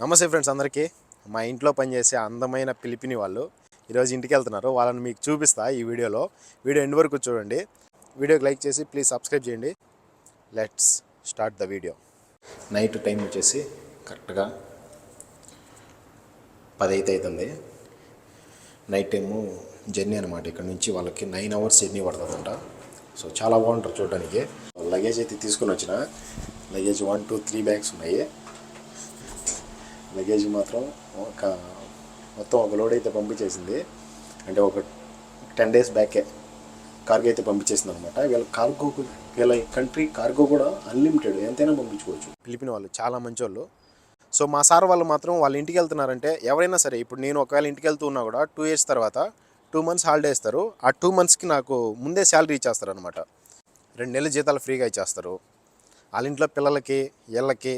నమస్తే ఫ్రెండ్స్ అందరికీ. మా ఇంట్లో పనిచేసే అందమైన పిలిపిని వాళ్ళు ఈరోజు ఇంటికి వెళ్తున్నారు. వాళ్ళని మీకు చూపిస్తా ఈ వీడియోలో. వీడియో ఎండ్ వరకు చూడండి. వీడియోకి లైక్ చేసి ప్లీజ్ సబ్స్క్రైబ్ చేయండి. Let's start the video. Night time వచ్చేసి కరెక్ట్గా 10 అవుతుంది. నైట్ టైము జర్నీ అనమాట. ఇక్కడ నుంచి వాళ్ళకి 9 hours జర్నీ పడుతుందంట. సో చాలా బాగుంటారు చూడడానికి. లగేజ్ అయితే తీసుకుని వచ్చిన. లగేజ్ 1 2 3 బ్యాగ్స్ ఉన్నాయి. లగేజ్ మాత్రం మొత్తం ఒక లోడ్ అయితే పంపించేసింది. అంటే ఒక 10 days బ్యాకే కార్గో అయితే పంపించేసింది అనమాట. వీళ్ళ కంట్రీ కార్గో కూడా అన్లిమిటెడ్, ఎంతైనా పంపించుకోవచ్చు. పిలిపిన వాళ్ళు చాలా మంచోళ్ళు. సో మా సార్ వాళ్ళు మాత్రం వాళ్ళ ఇంటికి వెళ్తున్నారంటే ఎవరైనా సరే, ఇప్పుడు నేను ఒకవేళ ఇంటికి వెళ్తూ ఉన్నా కూడా 2 years తర్వాత 2 months హాలిడే ఇస్తారు. ఆ 2 monthsకి నాకు ముందే శాలరీ ఇచ్చేస్తారు అనమాట. 2 నెలల జీతాలు ఫ్రీగా ఇచ్చేస్తారు. వాళ్ళ ఇంట్లో పిల్లలకి వీళ్ళకి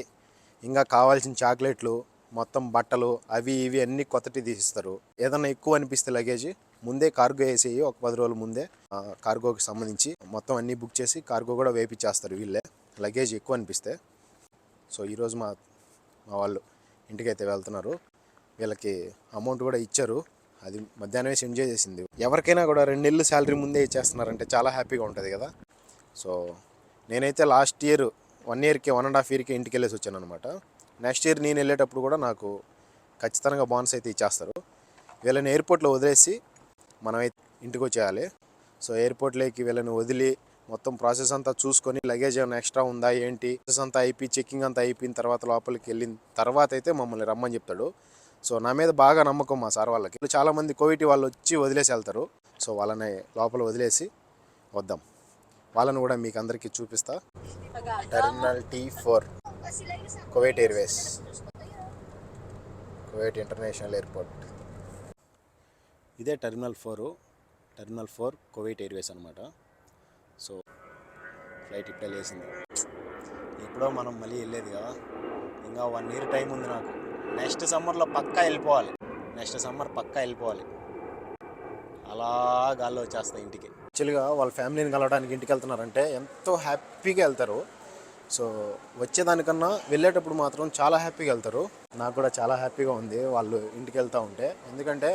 ఇంకా కావాల్సిన చాక్లెట్లు, మొత్తం బట్టలు అవి ఇవి అన్నీ కొత్తటి తీసిస్తారు. ఏదన్నా ఎక్కువ అనిపిస్తే లగేజ్ ముందే కార్గో వేసి ఒక 10 రోజుల ముందే కార్గోకి సంబంధించి మొత్తం అన్నీ బుక్ చేసి కార్గో కూడా వేయించేస్తారు వీళ్ళే, లగేజ్ ఎక్కువ అనిపిస్తే. సో ఈరోజు మా వాళ్ళు ఇంటికైతే వెళ్తున్నారు. వీళ్ళకి అమౌంట్ కూడా ఇచ్చారు. అది మధ్యాహ్నమే సెండ్ చేసేసింది. ఎవరికైనా కూడా 2 నెలలు శాలరీ ముందే ఇచ్చేస్తున్నారంటే చాలా హ్యాపీగా ఉంటుంది కదా. సో నేనైతే లాస్ట్ ఇయర్ 1 yearకి 1.5 yearకి ఇంటికి వెళ్ళేసి వచ్చాను అనమాట. నెక్స్ట్ ఇయర్ నేను వెళ్ళేటప్పుడు కూడా నాకు ఖచ్చితంగా బోనస్ అయితే ఇచ్చేస్తారు. వీళ్ళని ఎయిర్పోర్ట్లో వదిలేసి మనమైతే ఇంటికి వచ్చేయాలి. సో ఎయిర్పోర్ట్లోకి వీళ్ళని వదిలి మొత్తం ప్రాసెస్ అంతా చూసుకొని లగేజ్ ఏమైనా ఎక్స్ట్రా ఉందా ఏంటి ప్రాసెస్ అంతా అయిపోయి చెక్కింగ్ అంతా అయిపోయిన తర్వాత లోపలికి వెళ్ళిన తర్వాత అయితే మమ్మల్ని రమ్మని చెప్తాడు. సో నా మీద బాగా నమ్మకం మా సార్ వాళ్ళకి. చాలామంది కోవిటీ వాళ్ళు వచ్చి వదిలేసి వెళ్తారు. సో వాళ్ళని లోపల వదిలేసి వద్దాం. వాళ్ళని కూడా మీకు అందరికీ చూపిస్తా. Terminal T4 Kuwait Airways, Kuwait international airport. ఇదే టెర్మినల్ 4 కువైట్ ఎయిర్వేస్ అనమాట. సో ఫ్లైట్ ఇప్పుడే లేసింది. ఎప్పుడో మనం మళ్ళీ వెళ్ళేది కదా. ఇంకా 1 year టైం ఉంది నాకు. నెక్స్ట్ సమ్మర్ పక్కా వెళ్ళిపోవాలి. అలా గాల్లో వచ్చేస్తాయి ఇంటికి. యాక్చువల్గా వాళ్ళ ఫ్యామిలీని కలవడానికి ఇంటికి వెళ్తున్నారంటే ఎంతో హ్యాపీగా వెళ్తారు. సో వచ్చేదానికన్నా వెళ్ళేటప్పుడు మాత్రం చాలా హ్యాపీగా వెళ్తారు. నాకు కూడా చాలా హ్యాపీగా ఉంది వాళ్ళు ఇంటికి వెళ్తూ ఉంటే. ఎందుకంటే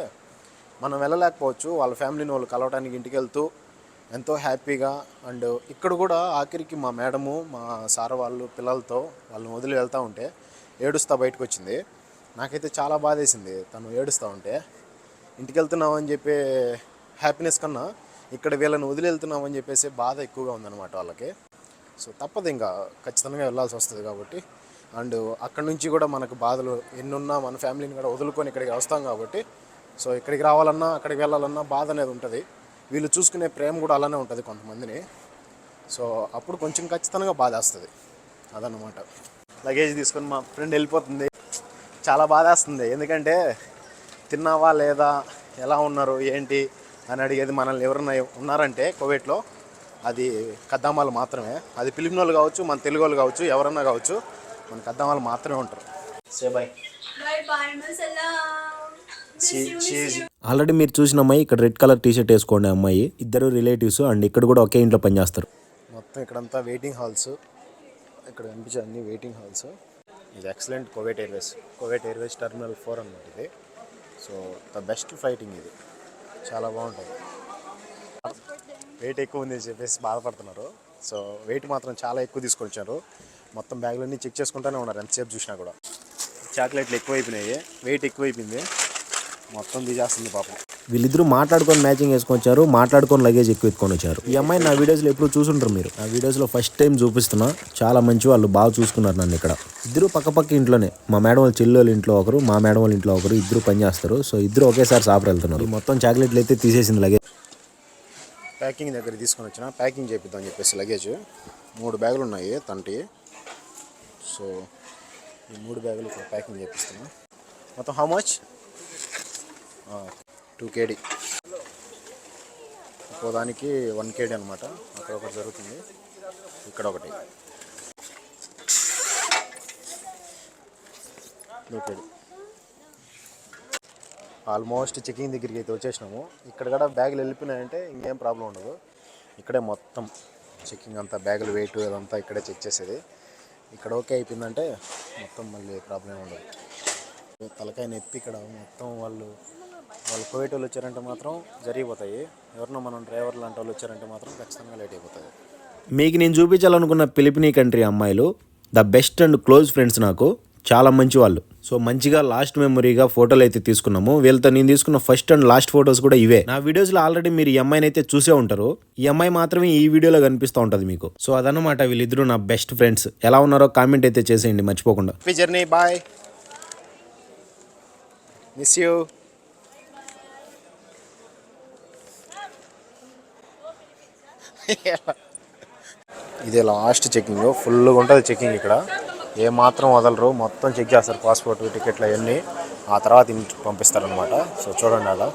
మనం వెళ్ళలేకపోవచ్చు, వాళ్ళ ఫ్యామిలీని వాళ్ళు కలవడానికి ఇంటికి వెళ్తూ ఎంతో హ్యాపీగా. అండ్ ఇక్కడ కూడా ఆఖరికి మా మేడము మా సార్ వాళ్ళు పిల్లలతో వాళ్ళని వదిలి వెళ్తూ ఉంటే ఏడుస్తూ బయటకు వచ్చింది. నాకైతే చాలా బాధ వేసింది తను ఏడుస్తూ ఉంటే. ఇంటికి వెళ్తున్నాం అని చెప్పి హ్యాపీనెస్ కన్నా ఇక్కడ వీళ్ళని వదిలి వెళ్తున్నాం అని చెప్పేసి బాధ ఎక్కువగా ఉందన్నమాట వాళ్ళకి. సో తప్పదు, ఇంకా ఖచ్చితంగా వెళ్ళాల్సి వస్తుంది కాబట్టి. అండ్ అక్కడ నుంచి కూడా మనకు బాధలు ఎన్నున్నా మన ఫ్యామిలీని కూడా వదులుకొని ఇక్కడికి వస్తాం కాబట్టి. సో ఇక్కడికి రావాలన్నా అక్కడికి వెళ్ళాలన్నా బాధ అనేది ఉంటుంది. వీళ్ళు చూసుకునే ప్రేమ కూడా అలానే ఉంటుంది కొంతమందిని. సో అప్పుడు కొంచెం ఖచ్చితంగా బాధ వస్తుంది. అదన్నమాట. లగేజ్ తీసుకొని మా ఫ్రెండ్ వెళ్ళిపోతుంది. చాలా బాధ వస్తుంది. ఎందుకంటే తిన్నావా లేదా, ఎలా ఉన్నారు ఏంటి అని అడిగేది మనల్ని ఎవరన్నా ఉన్నారంటే కువైట్లో అది కద్దామాలు మాత్రమే. అది ఫిలిపిన్ వాళ్ళు కావచ్చు, మన తెలుగు వాళ్ళు కావచ్చు, ఎవరన్నా కావచ్చు, మన కద్దామాలు మాత్రమే ఉంటారు. Say bye. ఆల్రెడీ మీరు చూసిన అమ్మాయి ఇక్కడ రెడ్ కలర్ టీషర్ట్ వేసుకోండి అమ్మాయి. ఇద్దరు రిలేటివ్స్ అండ్ ఇక్కడ కూడా ఒకే ఇంట్లో పనిచేస్తారు. మొత్తం ఇక్కడంతా వెయిటింగ్ హాల్స్. ఇక్కడ కనిపించే అన్ని వెయిటింగ్ హాల్స్. ఇది ఎక్సలెంట్ కువైట్ ఎయిర్వేస్ టెర్మినల్ 4 అన్నమాట ఇది. సో ద బెస్ట్ ఫ్లైటింగ్ ఇది, చాలా బాగుంటుంది. వెయిట్ ఎక్కువ ఉంది చెప్పేసి బాధపడుతున్నారు. సో వెయిట్ మాత్రం చాలా ఎక్కువ తీసుకొచ్చారు. మొత్తం బ్యాగులన్నీ చెక్ చేసుకుంటూనే ఉన్నారు ఎంతసేపు చూసినా కూడా. చాక్లెట్లు ఎక్కువైపోయినాయి, వెయిట్ ఎక్కువైపోయింది, మొత్తం దిగేస్తుంది పాపం. వీళ్ళిద్దరూ మాట్లాడుకొని మ్యాచింగ్ వేసుకొచ్చారు, మాట్లాడుకొని లగేజ్ ఎక్కువ ఎత్తుకొని వచ్చారు. ఈ అమ్మాయి నా వీడియోస్లో ఎప్పుడు చూసుంటారు మీరు. నా వీడియోస్లో ఫస్ట్ టైం చూపిస్తున్నా. చాలా మంచి వాళ్ళు, బాగా చూసుకున్నారు నన్ను ఇక్కడ. ఇద్దరు పక్క ఇంట్లోనే. మా మేడం వాళ్ళ చెల్లి వాళ్ళ ఇంట్లో ఒకరు, మా మేడం వాళ్ళ ఇంట్లో ఒకరు, ఇద్దరు పనిచేస్తారు. సో ఇద్దరు ఒకేసారి సాపర్ వెళ్తున్నారు. మొత్తం చాక్లెట్లు అయితే తీసేసింది లగేజ్. ప్యాకింగ్ దగ్గర తీసుకొని వచ్చిన, ప్యాకింగ్ చేపిద్దామని చెప్పేసి లగేజ్ 3 బ్యాగులు ఉన్నాయి తంటి. సో ఈ 3 బ్యాగులు ఇక్కడ ప్యాకింగ్ చేపిస్తున్నా. మొత్తం హౌ మచ్ 2 kg. దానికి 1 kg అనమాట. అక్కడ ఒకటి జరుగుతుంది, ఇక్కడ ఒకటి 2 kg. ఆల్మోస్ట్ చెకింగ్ దగ్గరికి అయితే వచ్చేసినాము. ఇక్కడ కూడా బ్యాగులు వెళ్ళిపోయినాయంటే ఇంకేం ప్రాబ్లం ఉండదు. ఇక్కడే మొత్తం చెకింగ్ అంతా, బ్యాగులు వెయిట్ అదంతా ఇక్కడే చెక్ చేసేది. ఇక్కడ ఓకే అయిపోయిందంటే మొత్తం మళ్ళీ ప్రాబ్లం ఉండదు. తలకాయ నొప్పి ఇక్కడ మొత్తం వాళ్ళు కోవిడ్ వాళ్ళు వచ్చారంటే మాత్రం జరిగిపోతాయి. ఎవరినో మనం డ్రైవర్ లాంటి వాళ్ళు వచ్చారంటే మాత్రం ఖచ్చితంగా లేట్ అయిపోతుంది. మీకు నేను చూపించాలనుకున్న ఫిలిపినీ కంట్రీ అమ్మాయిలు the best and close friends, నాకు చాలా మంచి వాళ్ళు. సో మంచిగా లాస్ట్ మెమరీగా ఫోటోలు అయితే తీసుకున్నాము. వీళ్ళతో నేను తీసుకున్న ఫస్ట్ అండ్ లాస్ట్ ఫొటోస్ కూడా ఇవే. నా వీడియోస్లో ఆల్రెడీ మీరు ఈ అమ్మాయిని అయితే చూసే ఉంటారు. ఈ అమ్మాయి మాత్రమే ఈ వీడియోలో కనిపిస్తూ ఉంటుంది మీకు. సో అదన్నమాట, వీళ్ళిద్దరూ నా బెస్ట్ ఫ్రెండ్స్. ఎలా ఉన్నారో కామెంట్ అయితే చేసేయండి మర్చిపోకుండా. Happy journey, bye, miss you. ఇదే లాస్ట్ చెకింగ్, ఫుల్గా ఉంటుంది చెకింగ్ ఇక్కడ. ఏమాత్రం వదలరు, మొత్తం చెక్ చేస్తారు పాస్పోర్ట్, టికెట్లు అవన్నీ. ఆ తర్వాత ఇంటికి పంపిస్తారనమాట. సో చూడండి అలా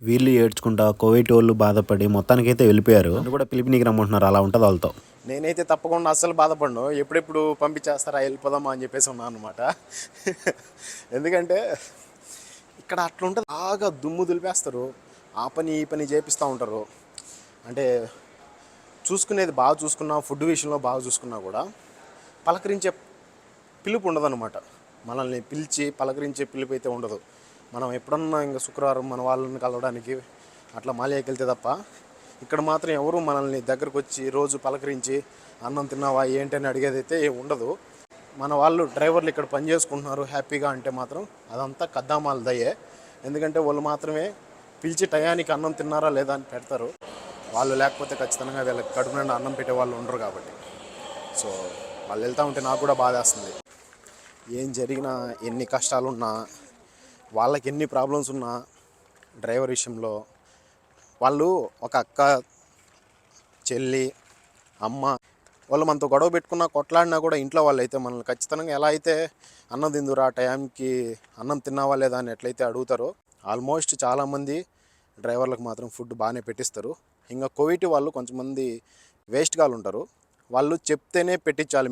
వీళ్ళు ఏడ్చుకుంటా కోవిడ్ వాళ్ళు బాధపడి మొత్తానికైతే వెళ్ళిపోయారు. నన్ను కూడా పిలిపినీకి రమ్మంటున్నారు. అలా ఉంటుంది వాళ్ళతో. నేనైతే తప్పకుండా అస్సలు బాధపడను. ఎప్పుడెప్పుడు పంపించేస్తారా, వెళ్ళిపోదామా అని చెప్పేసి ఉన్నాను అనమాట. ఎందుకంటే ఇక్కడ అట్లా ఉంటుంది, బాగా దుమ్ము దులిపేస్తారు. ఆ పని ఈ పని చేపిస్తూ ఉంటారు. అంటే చూసుకునేది బాగా చూసుకున్నా, ఫుడ్ విషయంలో బాగా చూసుకున్నా కూడా పలకరించే పిలుపు ఉండదన్నమాట. మనల్ని పిలిచి పలకరించే పిలుపు అయితే ఉండదు. మనం ఎప్పుడన్నా ఇంకా శుక్రవారం మన వాళ్ళని కలవడానికి అట్లా మాలియాకి వెళ్తే తప్ప ఇక్కడ మాత్రం ఎవరు మనల్ని దగ్గరకు వచ్చి రోజు పలకరించి అన్నం తిన్నావా ఏంటని అడిగేది అయితే ఉండదు. మన వాళ్ళు డ్రైవర్లు ఇక్కడ పని చేసుకుంటున్నారు హ్యాపీగా అంటే మాత్రం అదంతా కద్దామాల దయ్యే. ఎందుకంటే వాళ్ళు మాత్రమే పిలిచి టయానికి అన్నం తిన్నారా లేదా అని పెడతారు. వాళ్ళు లేకపోతే ఖచ్చితంగా వీళ్ళకి కడుపు నిండా అన్నం పెట్టే వాళ్ళు ఉండరు కాబట్టి. సో వాళ్ళు వెళ్తూ ఉంటే నాకు కూడా బాధ వేస్తుంది. ఏం జరిగినా, ఎన్ని కష్టాలున్నా, వాళ్ళకి ఎన్ని ప్రాబ్లమ్స్ ఉన్నా డ్రైవర్ విషయంలో వాళ్ళు ఒక అక్క, చెల్లి, అమ్మ వాళ్ళు మనతో గొడవ పెట్టుకున్నా, కొట్లాడినా కూడా ఇంట్లో వాళ్ళు అయితే మనల్ని ఖచ్చితంగా ఎలా అయితే అన్నం తిందురా, టైంకి అన్నం తిన్నావా లేదా అని ఎట్లయితే అడుగుతారో ఆల్మోస్ట్ చాలామంది డ్రైవర్లకు మాత్రం ఫుడ్ బాగానే పెట్టిస్తారు. ఇంకా కోవిడ్ వాళ్ళు కొంతమంది వేస్ట్ గాళ్ళు ఉంటారు. వాళ్ళు చెప్తేనే పెట్టించాలి,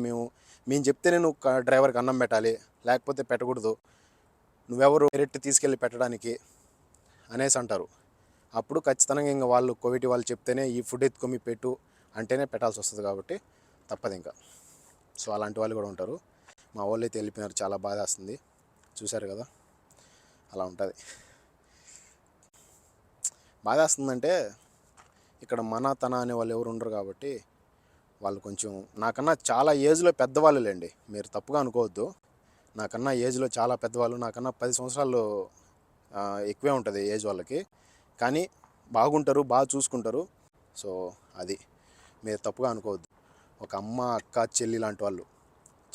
మేము చెప్తేనే నువ్వు డ్రైవర్కి అన్నం పెట్టాలి, లేకపోతే పెట్టకూడదు, నువ్వెవరు డైరెక్ట్ తీసుకెళ్ళి పెట్టడానికి అనేసి అంటారు. అప్పుడు ఖచ్చితంగా ఇంకా వాళ్ళు కోవిడ్ వాళ్ళు చెప్తేనే ఈ ఫుడ్ ఎత్తుకొని పెట్టు అంటేనే పెట్టాల్సి వస్తుంది. కాబట్టి తప్పదు ఇంకా. సో అలాంటి వాళ్ళు కూడా ఉంటారు. మా వాళ్ళు అయితే వెళ్ళిపోయినారు, చాలా బాధ వస్తుంది. చూశారు కదా, అలా ఉంటుంది. బాధ వస్తుందంటే ఇక్కడ మన తన అనే వాళ్ళు ఎవరు ఉండరు కాబట్టి వాళ్ళు కొంచెం నాకన్నా చాలా ఏజ్లో పెద్దవాళ్ళులేండి, మీరు తప్పుగా అనుకోవద్దు. నాకన్నా ఏజ్లో చాలా పెద్దవాళ్ళు, నాకన్నా 10 సంవత్సరాలు ఎక్కువే ఉంటుంది ఏజ్ వాళ్ళకి. కానీ బాగుంటారు, బాగా చూసుకుంటారు. సో అది మీరు తప్పుగా అనుకోవద్దు. ఒక అమ్మ, అక్క, చెల్లి లాంటి వాళ్ళు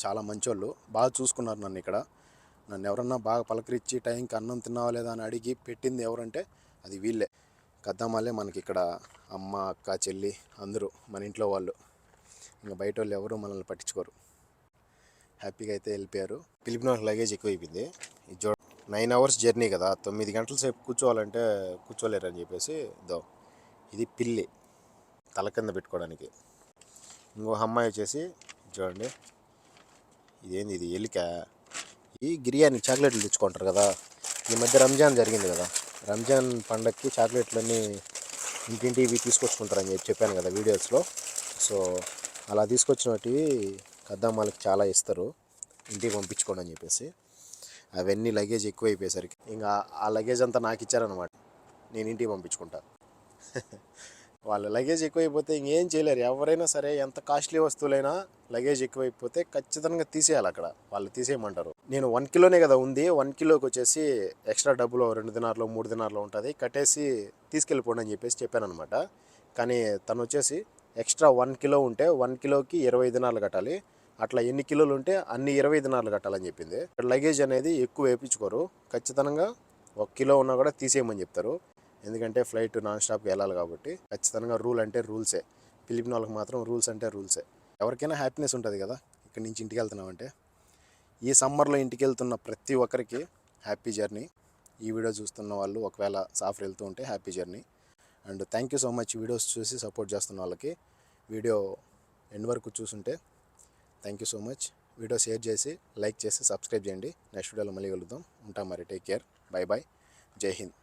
చాలా మంచోళ్ళు, బాగా చూసుకున్నారు నన్ను ఇక్కడ. నన్ను ఎవరన్నా బాగా పలకరించి టైంకి అన్నం తిన్నావా లేదా అని అడిగి పెట్టింది ఎవరంటే అది వీళ్ళే. కద్దామాలే మనకి ఇక్కడ అమ్మ, అక్క, చెల్లి అందరూ మన ఇంట్లో వాళ్ళు. ఇంకా బయట వాళ్ళు ఎవరు మనల్ని పట్టించుకోరు. హ్యాపీగా అయితే వెళ్ళిపోయారు. పిలిపిన లగేజ్ ఎక్కువ అయిపోయింది. ఇది 9 hours జర్నీ కదా, 9 గంటల సేపు కూర్చోవాలంటే కూర్చోలేరని చెప్పేసి ఇది పిల్లి తల కింద పెట్టుకోవడానికి. ఇంకో అమ్మాయి వచ్చేసి చూడండి, ఇదేంది, ఇది ఎలిక. ఈ బిర్యానీ చాక్లెట్లు తెచ్చుకుంటారు కదా, ఈ మధ్య రంజాన్ జరిగింది కదా, రంజాన్ పండగకి చాక్లెట్లన్నీ ఇంటింటి ఇవి తీసుకొచ్చుకుంటారని చెప్పాను కదా వీడియోస్లో. సో అలా తీసుకొచ్చినవి కద్దామాలకి చాలా ఇస్తారు ఇంటికి పంపించుకోండి అని చెప్పేసి. అవన్నీ లగేజ్ ఎక్కువ అయిపోయేసరికి ఇంకా ఆ లగేజ్ అంతా నాకు ఇచ్చారనమాట, నేను ఇంటికి పంపించుకుంటా. వాళ్ళ లగేజ్ ఎక్కువైపోతే ఇంకేం చేయలేరు. ఎవరైనా సరే, ఎంత కాస్ట్లీ వస్తువులైనా లగేజ్ ఎక్కువైపోతే ఖచ్చితంగా తీసేయాలి. అక్కడ వాళ్ళు తీసేయమంటారు. నేను 1 కిలోనే కదా ఉంది, 1 కిలోకి వచ్చేసి ఎక్స్ట్రా డబ్బులు 2 దినార్లో 3 దినార్లో ఉంటుంది, కట్టేసి తీసుకెళ్ళిపోండి అని చెప్పేసి చెప్పాను అనమాట. కానీ తను వచ్చేసి ఎక్స్ట్రా 1 కిలో ఉంటే 1 కిలోకి 20 దినార్లు కట్టాలి, అట్లా ఎన్ని కిలోలు ఉంటే అన్ని 20 దినార్లు కట్టాలని చెప్పింది. లగేజ్ అనేది ఎక్కువ వేయించుకోరు, ఖచ్చితంగా 1 కిలో ఉన్నా కూడా తీసేయమని చెప్తారు. ఎందుకంటే ఫ్లైట్ నాన్ స్టాప్కి వెళ్ళాలి కాబట్టి ఖచ్చితంగా రూల్ అంటే రూల్సే. పిలిపిన వాళ్ళకి మాత్రం రూల్స్ అంటే రూల్సే. ఎవరికైనా హ్యాపీనెస్ ఉంటుంది కదా ఇక్కడి నుంచి ఇంటికి వెళ్తున్నామంటే. ఈ సమ్మర్లో ఇంటికి వెళ్తున్న ప్రతి ఒక్కరికి హ్యాపీ జర్నీ. ఈ వీడియో చూస్తున్న వాళ్ళు ఒకవేళ సాఫర్ వెళ్తూ ఉంటే happy journey. And thank you so much videos చూసి సపోర్ట్ చేస్తున్న వాళ్ళకి. వీడియో ఎండ్ వరకు చూసుంటే thank you so much. Video share చేసి, లైక్ చేసి, సబ్స్క్రైబ్ చేయండి. నెక్స్ట్ వీడియోలో మళ్ళీ కలుద్దాం. ఉంటాం మరి. Take care. Bye bye. Jai Hind.